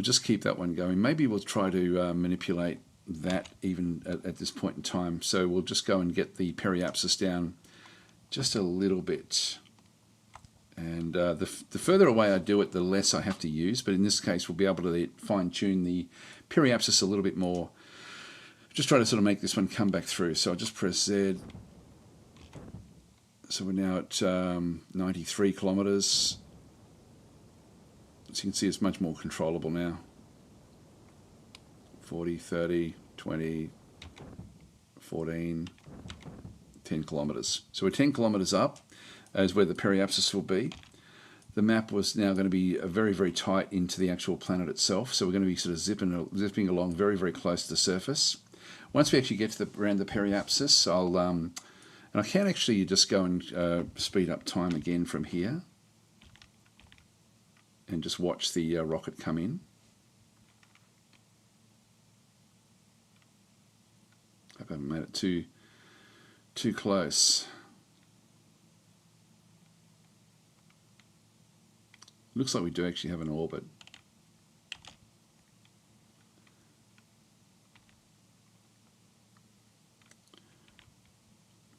Speaker 1: just keep that one going. Maybe we'll try to manipulate that even at this point in time. So we'll just go and get the periapsis down just a little bit. And the further away I do it, the less I have to use. But in this case, we'll be able to fine-tune the periapsis a little bit more. Just try to sort of make this one come back through. So I'll just press Z. So we're now at 93 kilometres. As you can see, it's much more controllable now. 40, 30, 20, 14, 10 kilometres. So we're 10 kilometres up as where the periapsis will be. The map was now going to be very, very tight into the actual planet itself. So we're going to be sort of zipping along very, very close to the surface. Once we actually get to around the periapsis, and I can actually just go and speed up time again from here and just watch the rocket come in. Hope I haven't made it too close. Looks like we do actually have an orbit.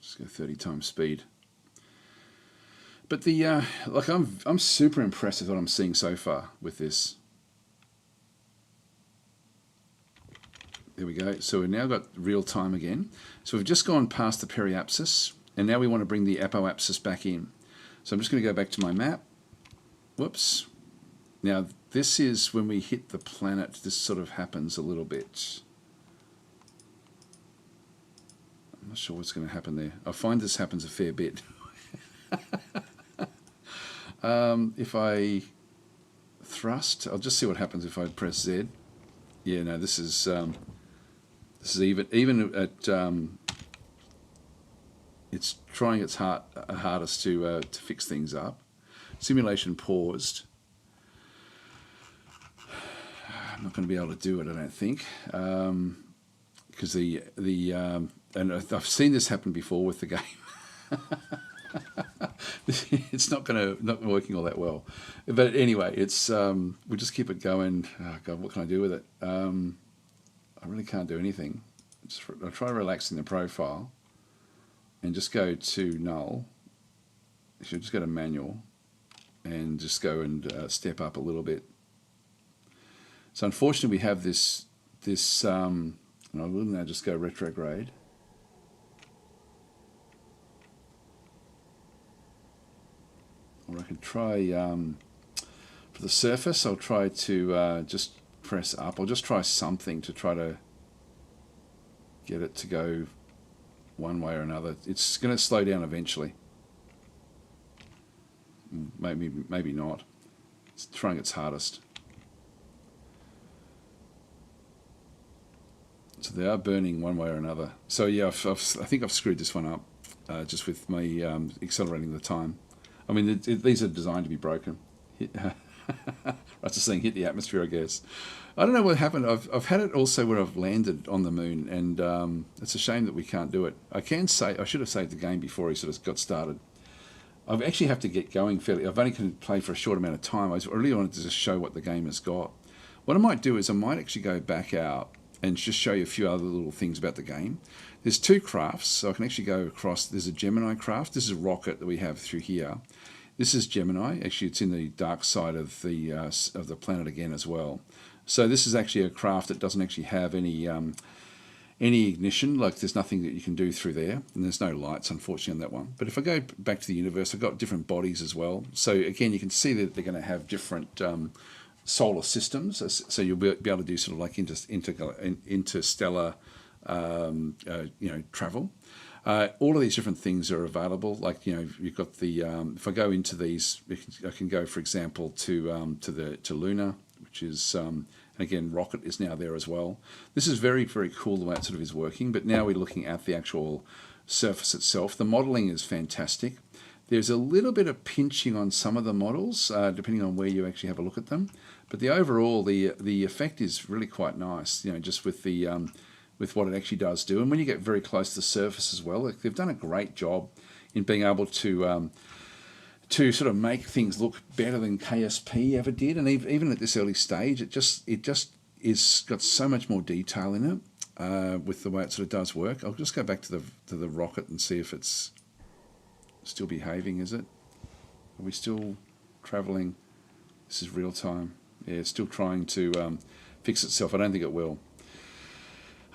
Speaker 1: Just go 30 times speed. But the like I'm super impressed with what I'm seeing so far with this. There we go. So we've now got real time again. So we've just gone past the periapsis, and now we want to bring the apoapsis back in. So I'm just going to go back to my map. Whoops. Now this is when we hit the planet, this sort of happens a little bit. I'm not sure what's going to happen there. I find this happens a fair bit. If I thrust, I'll just see what happens if I press Z. Yeah, no, this is even at it's trying its hardest to fix things up. Simulation paused. I'm not going to be able to do it, I don't think, because and I've seen this happen before with the game. It's not working all that well, but anyway, it's we just keep it going. Oh God, what can I do with it? I really can't do anything. I'll try relaxing the profile and just go to null. You should just go to manual and just go and step up a little bit. So unfortunately we have this and I will now just go retrograde. Or I could try, for the surface, I'll try to just press up. I'll just try something to try to get it to go one way or another. It's going to slow down eventually. Maybe not. It's trying its hardest. So they are burning one way or another. So yeah, I think I've screwed this one up just with my accelerating the time. I mean, these are designed to be broken. That's just saying hit the atmosphere, I guess. I don't know what happened. I've had it also where I've landed on the moon, and it's a shame that we can't do it. I should have saved the game before he sort of got started. I actually have to get going fairly. I've only can play for a short amount of time. I really wanted to just show what the game has got. What I might do is I might actually go back out and just show you a few other little things about the game. There's two crafts, so I can actually go across. There's a Gemini craft. This is a rocket that we have through here. This is Gemini. Actually, it's in the dark side of the planet again as well. So this is actually a craft that doesn't actually have any ignition. Like there's nothing that you can do through there, and there's no lights, unfortunately, on that one. But if I go back to the universe, I've got different bodies as well. So again, you can see that they're going to have different solar systems. So you'll be able to do sort of like interstellar, travel. All of these different things are available. Like you've got the. If I go into these, I can go, for example, to Luna, which is again, rocket is now there as well. This is very, very cool the way it sort of is working. But now we're looking at the actual surface itself. The modelling is fantastic. There's a little bit of pinching on some of the models, depending on where you actually have a look at them. But the overall, the effect is really quite nice. Just with the with what it actually does do, and when you get very close to the surface as well, they've done a great job in being able to sort of make things look better than KSP ever did. And even at this early stage, it just is got so much more detail in it with the way it sort of does work. I'll just go back to the rocket and see if it's still behaving. Is it? Are we still traveling? This is real time. Yeah, it's still trying to fix itself. I don't think it will.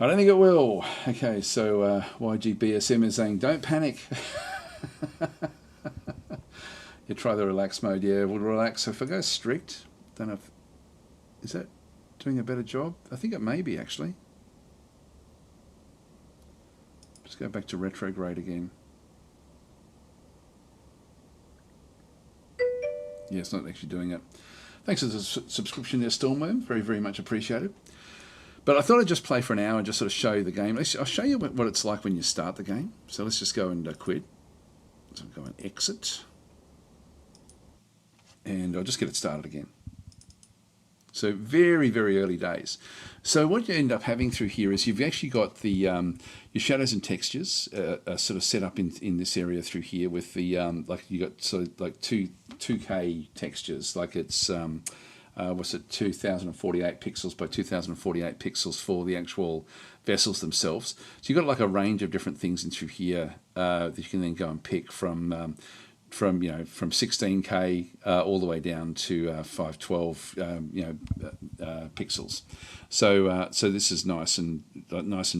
Speaker 1: Okay, so YGBSM is saying, don't panic. You try the relax mode, yeah, we'll relax. So if I go strict, don't know if, is that doing a better job? I think it may be actually. Just go back to retrograde again. Yeah, it's not actually doing it. Thanks for the subscription there, Stormworm. Very, very much appreciated. But I thought I'd just play for an hour and just sort of show you the game. I'll show you what it's like when you start the game. So let's just go and quit. So go and exit. And I'll just get it started again. So very, very early days. So what you end up having through here is you've actually got the your shadows and textures are sort of set up in this area through here with the like you got sort of like 2K textures, like it's what's it, 2048 pixels by 2048 pixels for the actual vessels themselves. So you've got like a range of different things in through here that you can then go and pick from 16K all the way down to 512 pixels. So this is nice and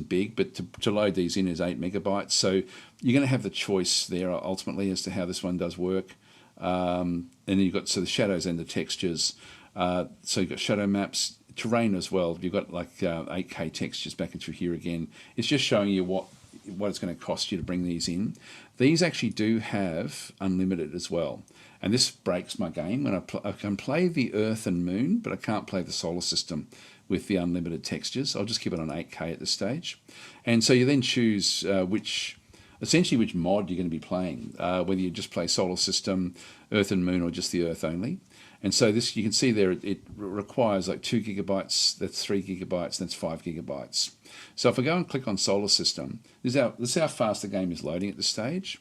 Speaker 1: big, but to load these in is 8 megabytes. So you're going to have the choice there ultimately as to how this one does work. And then you've got the shadows and the textures. So you've got shadow maps, terrain as well. You've got like 8K textures back and through here again. It's just showing you what it's going to cost you to bring these in. These actually do have unlimited as well. And this breaks my game. When I can play the Earth and Moon, but I can't play the solar system with the unlimited textures. I'll just keep it on 8K at this stage. And so you then choose essentially which mod you're going to be playing, whether you just play solar system, Earth and Moon, or just the Earth only. And so this, you can see there, it requires like 2 gigabytes, that's 3 gigabytes, that's 5 gigabytes. So if I go and click on solar system, this is how fast the game is loading at this stage.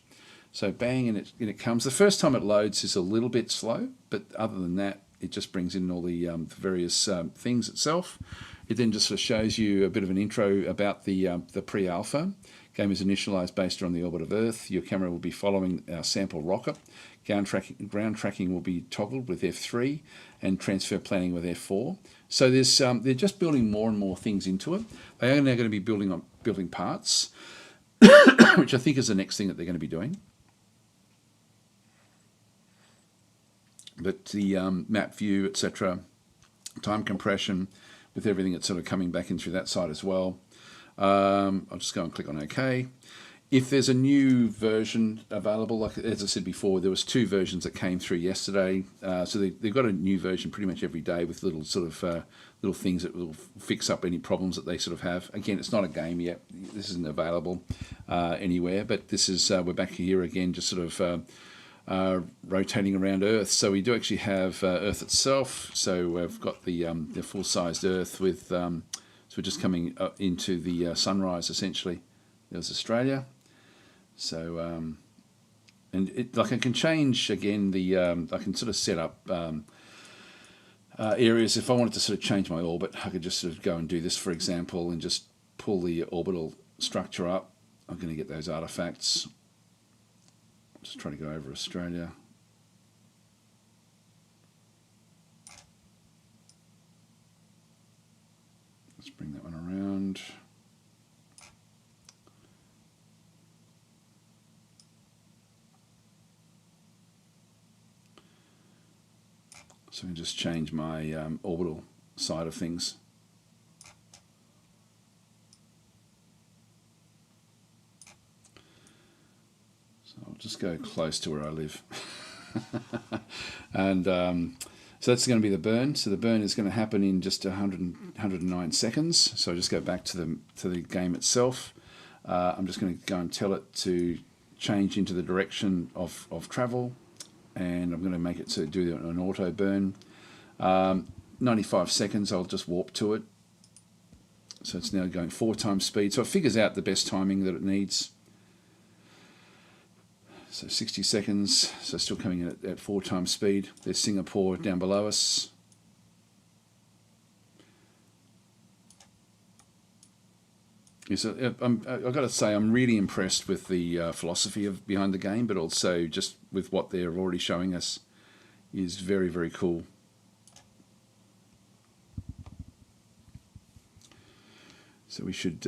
Speaker 1: So bang, and it comes. The first time it loads is a little bit slow, but other than that, it just brings in all the various things itself. It then just sort of shows you a bit of an intro about the pre-alpha. Game is initialized based on the orbit of Earth. Your camera will be following our sample rocket. Ground tracking will be toggled with F3 and transfer planning with F4. So they're just building more and more things into it. They are now going to be building parts, which I think is the next thing that they're going to be doing. But the map view, etc., time compression, with everything that's sort of coming back in through that side as well. I'll just go and click on OK. If there's a new version available, like as I said before, there was 2 versions that came through yesterday. So they've got a new version pretty much every day with little sort of little things that will fix up any problems that they sort of have. Again, it's not a game yet. This isn't available anywhere, but this is we're back here again, just sort of rotating around Earth. So we do actually have Earth itself. So we've got the full-sized Earth with so we're just coming into the sunrise essentially. There's Australia. So and it, like I can change again the I can sort of set up areas. If I wanted to sort of change my orbit, I could just sort of go and do this, for example, and just pull the orbital structure up. I'm going to get those artifacts. Just try to go over Australia. Let's bring that one around. So I can just change my orbital side of things. So I'll just go close to where I live. And so that's going to be the burn. So the burn is going to happen in just 109 seconds. So I'll just go back to the game itself. I'm just going to go and tell it to change into the direction of travel. And I'm going to make it to do an auto burn. 95 seconds, I'll just warp to it. So it's now going 4 times speed. So it figures out the best timing that it needs. So 60 seconds, so still coming in at 4 times speed. There's Singapore down below us. So I've got to say, I'm really impressed with the philosophy behind the game, but also just with what they're already showing us is very, very cool. So we should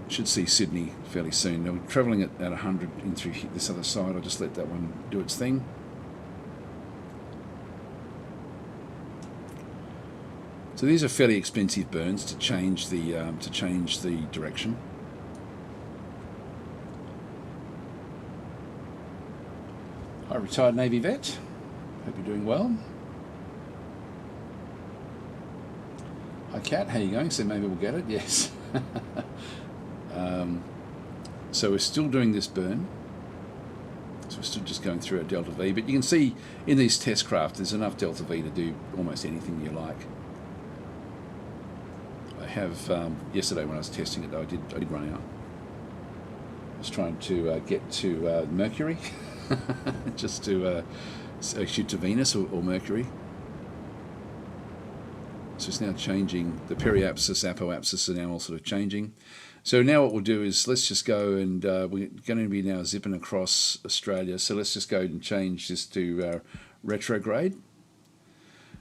Speaker 1: see Sydney fairly soon. Now we're travelling at 100 in through this other side. I'll just let that one do its thing. So these are fairly expensive burns to change the direction. Hi, retired Navy vet. Hope you're doing well. Hi, Kat. How you going? So maybe we'll get it. Yes. So we're still doing this burn. So we're still just going through our delta V. But you can see in these test craft, there's enough delta V to do almost anything you like. I have yesterday when I was testing it, though, I did run out. I was trying to get to Mercury, just to shoot to Venus or Mercury. So it's now changing. The periapsis, apoapsis are now all sort of changing. So now what we'll do is let's just go and we're going to be now zipping across Australia. So let's just go and change this to retrograde.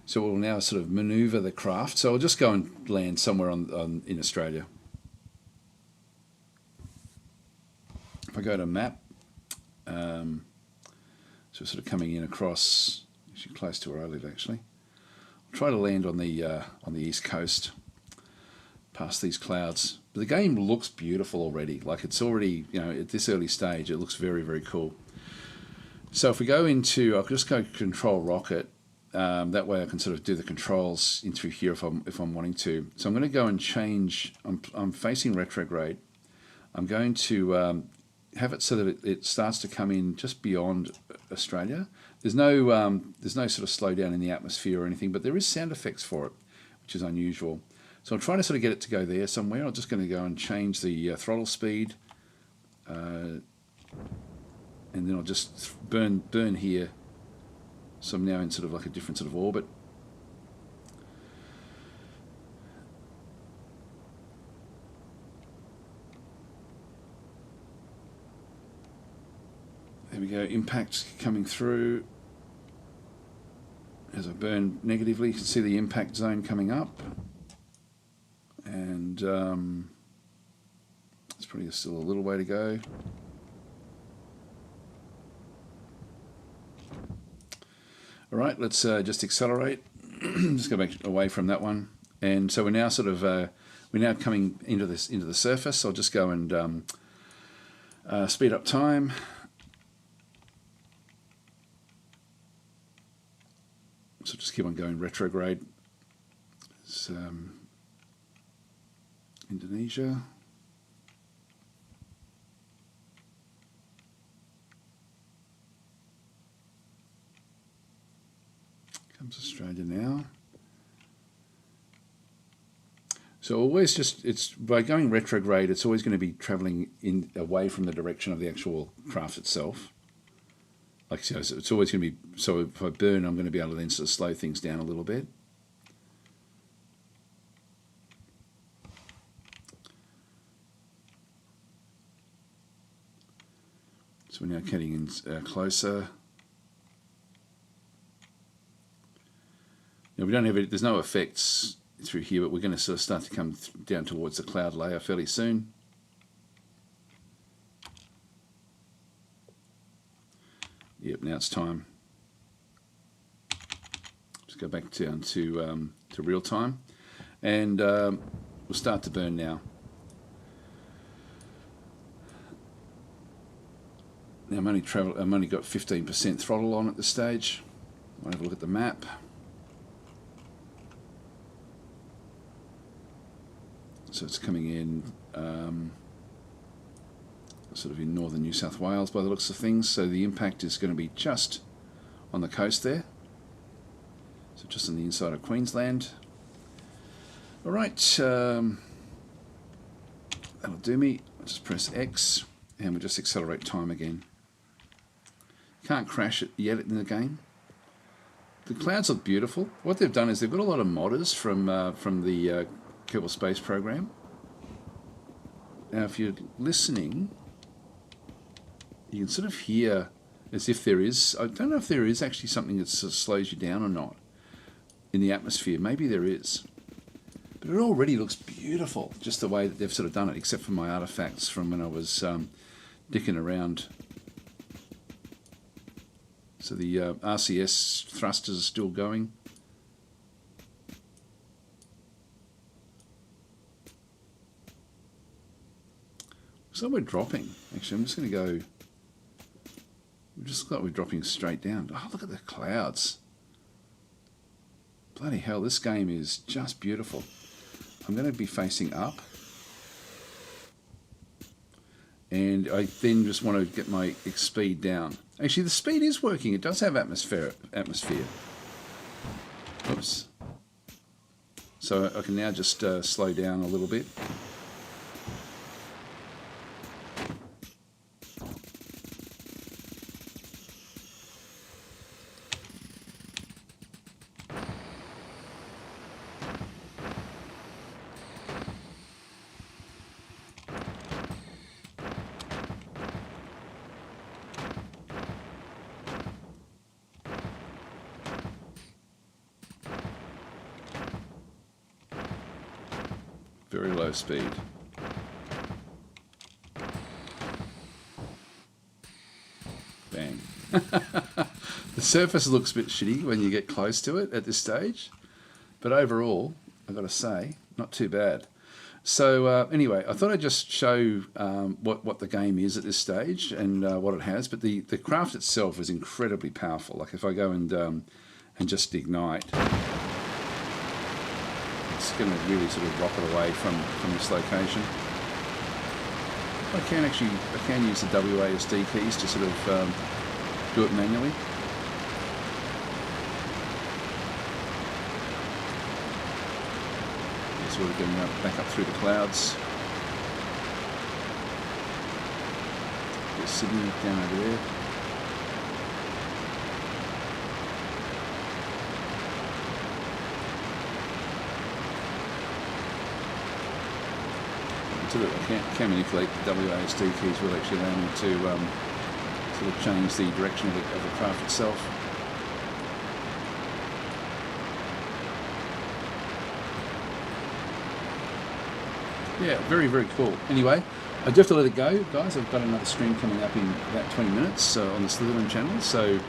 Speaker 1: So we'll now sort of manoeuvre the craft. So I'll just go and land somewhere in Australia. If I go to map, so we're sort of coming in across, actually close to where I live actually. I'll try to land on the east coast, past these clouds. But the game looks beautiful already. Like it's already, at this early stage, it looks very, very cool. So if we go into, I'll just go control rocket. That way I can sort of do the controls in through here if I'm wanting to. So I'm going to go and change. I'm facing retrograde. I'm going to have it so that it starts to come in just beyond Australia. There's no sort of slowdown in the atmosphere or anything, but there is sound effects for it, which is unusual. So I'll try to sort of get it to go there somewhere. I'm just going to go and change the throttle speed, and then I'll just burn here. So I'm now in sort of like a different sort of orbit. There we go, impact coming through. As I burn negatively, you can see the impact zone coming up. And it's probably still a little way to go. All right, let's just accelerate. Just go back away from that one. And so we're now sort of we're now coming into the surface. I'll just go and speed up time. So just keep on going retrograde. It's Indonesia. Comes Australia now. So always it's by going retrograde, it's always going to be traveling away from the direction of the actual craft itself. Like so it's always going to be, so if I burn, I'm going to be able to then sort of slow things down a little bit. So we're now getting in closer. Now we don't have it, there's no effects through here, but we're going to sort of start to come down towards the cloud layer fairly soon. Yep, now it's time. Just go back down to real time, and we'll start to burn now. Now I'm only got 15% throttle on at this stage. I'll have a look at the map. So it's coming in sort of in northern New South Wales by the looks of things. So the impact is going to be just on the coast there. So just on the inside of Queensland. All right, that'll do me. I'll just press X and we'll just accelerate time again. Can't crash it yet in the game. The clouds look beautiful. What they've done is they've got a lot of modders from the Kerbal Space program. Now if you're listening, you can sort of hear as if there is, I don't know if there is actually something that sort of slows you down or not in the atmosphere. Maybe there is. But it already looks beautiful, just the way that they've sort of done it, except for my artifacts from when I was dicking around. So the RCS thrusters are still going. So we're dropping. Actually, I'm just going to go. Just look like we're dropping straight down. Oh, look at the clouds. Bloody hell, this game is just beautiful. I'm going to be facing up. And I then just want to get my speed down. Actually, the speed is working. It does have atmosphere. Oops. So I can now just slow down a little bit. Very low speed. Bang. The surface looks a bit shitty when you get close to it at this stage, but overall, I've got to say, not too bad. So anyway, I thought I'd just show what the game is at this stage and what it has, but the craft itself is incredibly powerful. Like if I go and just ignite, it's going to really sort of rocket away from this location. I can use the WASD keys to sort of do it manually. So we're getting back up through the clouds. There's Sydney down over there. I can manipulate the WASD keys will actually allow me to sort of change the direction of the craft itself. Yeah, very, very cool. Anyway, I do have to let it go, guys. I've got another stream coming up in about 20 minutes on the Slytherin channel, so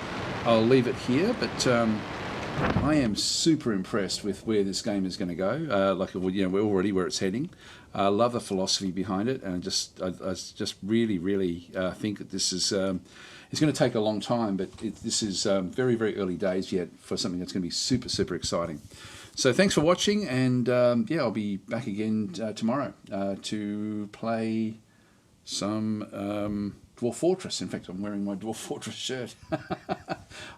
Speaker 1: I'll leave it here, but I am super impressed with where this game is going to go. We're already where it's heading. I love the philosophy behind it, and I just really think that this is it's going to take a long time, but this is very, very early days yet for something that's going to be super exciting. So thanks for watching, and yeah, I'll be back again tomorrow to play some Dwarf Fortress. In fact, I'm wearing my Dwarf Fortress shirt.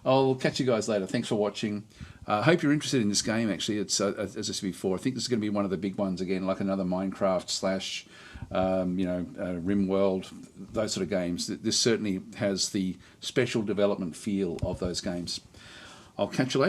Speaker 1: I'll catch you guys later. Thanks for watching. I hope you're interested in this game. Actually, it's as I said before, I think this is going to be one of the big ones again, like another Minecraft / RimWorld, those sort of games. This certainly has the special development feel of those games. I'll catch you later.